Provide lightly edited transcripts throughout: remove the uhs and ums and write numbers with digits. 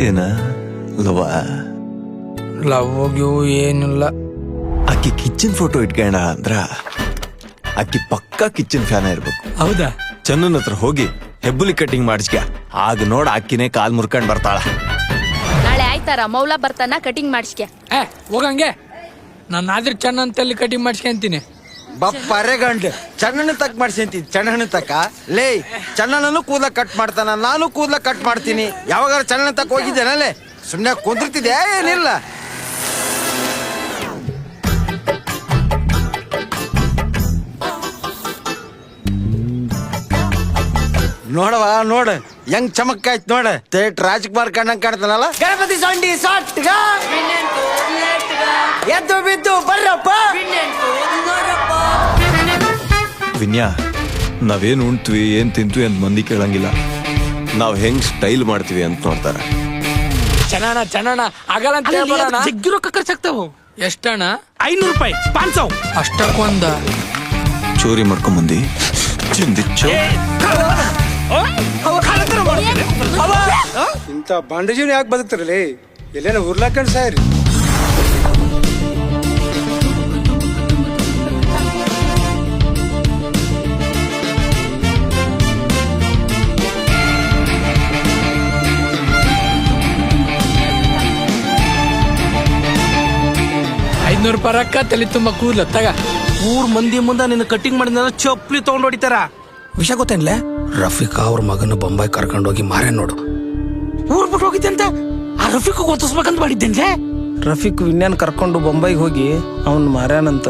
ಏನ ಲವ ಲವ್ ಏನಿಲ್ಲ. ಆಕಿ ಕಿಚನ್ ಫೋಟೋ ಇಟ್ಕೊಂಡ ಅಂದ್ರ ಆಕಿ ಪಕ್ಕಾ ಕಿಚನ್ ಫ್ಯಾನ್ ಇರ್ಬೇಕು. ಹೌದಾ? ಚನ್ನನ್ ಹತ್ರ ಹೋಗಿ ಹೆಬ್ಬುಲಿ ಕಟಿಂಗ್ ಮಾಡಿಸ್ಕ. ಆಗ ನೋಡ್ ಆಕಿನೇ ಕಾಲ್ ಮುರ್ಕೊಂಡ್ ಬರ್ತಾಳ. ನಾಳೆ ಆಯ್ತಾರ ಮೌಲ ಬರ್ತಾನ ಕಟಿಂಗ್ ಮಾಡಿಸ್ಕೆ. ಹೋಗಂಗೆ ನಾನು ಆದ್ರೆ ಚೆನ್ನ ಅಂತಲ್ಲಿ ಕಟಿಂಗ್ ಮಾಡಿಸ್ಕೊಂತೀನಿ. ಬಪ್ಪರೆ ಗಂಡು ಚಣ್ಣನ ತಕ್ ಮಾಡ್ಸಂತೀನಿ. ಚಣ್ಣನ ತಕ್ಕ ಲೇ ಚಣ್ಣನೂ ಕೂದಲ ಕಟ್ ಮಾಡ್ತಾನ, ನಾನು ಕೂದಲ ಕಟ್ ಮಾಡ್ತೀನಿ. ಯಾವಾಗ ಚಣ್ಣನ ತಕ್ಕ ಹೋಗಿದ್ದೇನಲ್ಲೇ ಸುಮ್ನೆ ಕುಂದಿರ್ತಿದ್ಯಾ ಏನಿಲ್ಲ. ನೋಡವಾ ನೋಡ ಹೆಂಗ್ ಚಮಕಾಯ್ತು ನೋಡ. ತೇಟ್ ರಾಜ್ಕುಮಾರ್ ಕಣ್ಣಂಗ್ ಕಾಣ್ತಾನಲ್ಲ. ಗಣಪತಿ ಸೊಂಡಿ ಸೊಟ್ಗ ಎದ್ದು ಬಿದ್ದು ಬರ್ರಪ್ಪ. ವಿನ್ಯಾ, ನಾವೇನ್ ಉಣ್ತೀವಿ ಏನ್ ತಿಂತೀವಿ ಅಂತ ಮಂದಿ ಕೇಳಂಗಿಲ್ಲ. ನಾವ್ ಹೆಂಗ್ ಸ್ಟೈಲ್ ಮಾಡ್ತೀವಿ ಅಂತ ನೋಡ್ತಾರ. ಚೆನ್ನ ಆಗಲ್ಲ ಅಂತ ಹೇಳ್ಬೇಡ. ಜಗ್ಗಿ ರೊಕ್ಕ ಖರ್ಚಾಗ್ತಾವು. ಎಷ್ಟಣ್ಣ? 500 ರೂಪಾಯಿ 500. ಅಷ್ಟಕ್ಕೊಂದ ಚೋರಿ ಮಾಡ್ಕೊಂಡ್ ಬಂದಿ ಚಿಂದಿಚ್ಚು. ಇಂಥ ಬಾಂಡೇಜಿನ ಯಾಕೆ ಬದುಕ್ತಾರಲ್ಲ? ಎಲ್ಲೇನ ಉರ್ಲಾಕಂಡ್ ಸಾಯ್ರಿ. ₹500 ರೊಕ್ಕ ತಲೆ ತುಂಬ ಕೂದ್ಲ ತಗ. ಊರ್ ಮಂದಿ ಮುಂದೆ ನಿನ್ನ ಕಟಿಂಗ್ ಮಾಡಿದ ಚಪ್ಪಲಿ ತಗೊಂಡ್ ಹೊಡಿತಾರ. ವಿಷಯ ಗೊತ್ತೇನ್ಲೆ? ರಫೀಕ್ ಅವ್ರ ಮಗನ ಬೊಂಬಾಯಿ ಕರ್ಕೊಂಡೋಗಿ ಮಾರ ನೋಡು. ಊರ್ ಬಿಟ್ಟು ಹೋಗಿದ್ದೆ ಅಂತ ಆ ರಫೀಕ್ ಗೊತ್ತಿಸ್ಬೇಕಂತ ಮಾಡಿದ್ದೇನೆ. ರಫೀಕ್ ವಿನ್ಯಾನ್ ಕರ್ಕೊಂಡು ಬೊಂಬೈಗೆ ಹೋಗಿ ಅವನ್ ಮಾರ್ಯಾನಂತ.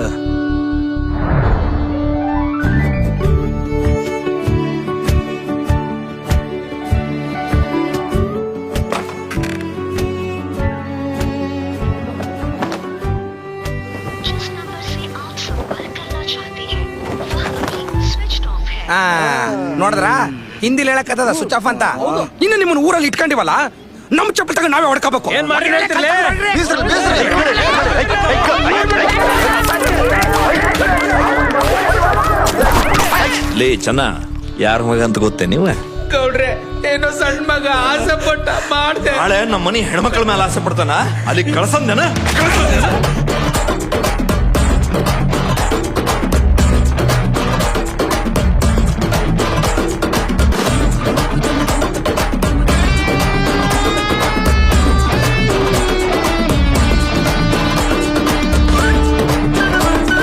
ನೋಡಿದ್ರ ಹಿಂದಿಲ್ ಹೇಳಕತ್ತದ ಸ್ವಿಚ್ ಆಫ್ ಅಂತ. ಇನ್ನು ನಿಮ್ಮನ್ನ ಊರಲ್ಲಿ ಇಟ್ಕೊಂಡಿವಲ್ಲ, ನಮ್ ಚಪ್ಪಲ್ ತಗೊಂಡು ನಾವೇ ಹೊಡ್ಕೋಬೇಕು. ಲೇ ಚೆನ್ನ, ಯಾರ ಮಗ ಅಂತ ಗೊತ್ತೇ ನೀವ? ಗೌಡ್ರೆ, ಏನೋ ಸಣ್ಣ ಮಗ ಆಸೆ ಪಟ್ಟ ಮಾಡ್ದೆ. ನಾಳೆ ನಮ್ಮ ಮನಿ ಹೆಣ್ಮಕ್ಳ ಮೇಲೆ ಆಸೆ ಪಡ್ತಾನ, ಅಲ್ಲಿ ಕಳ್ಸಂದೇನ?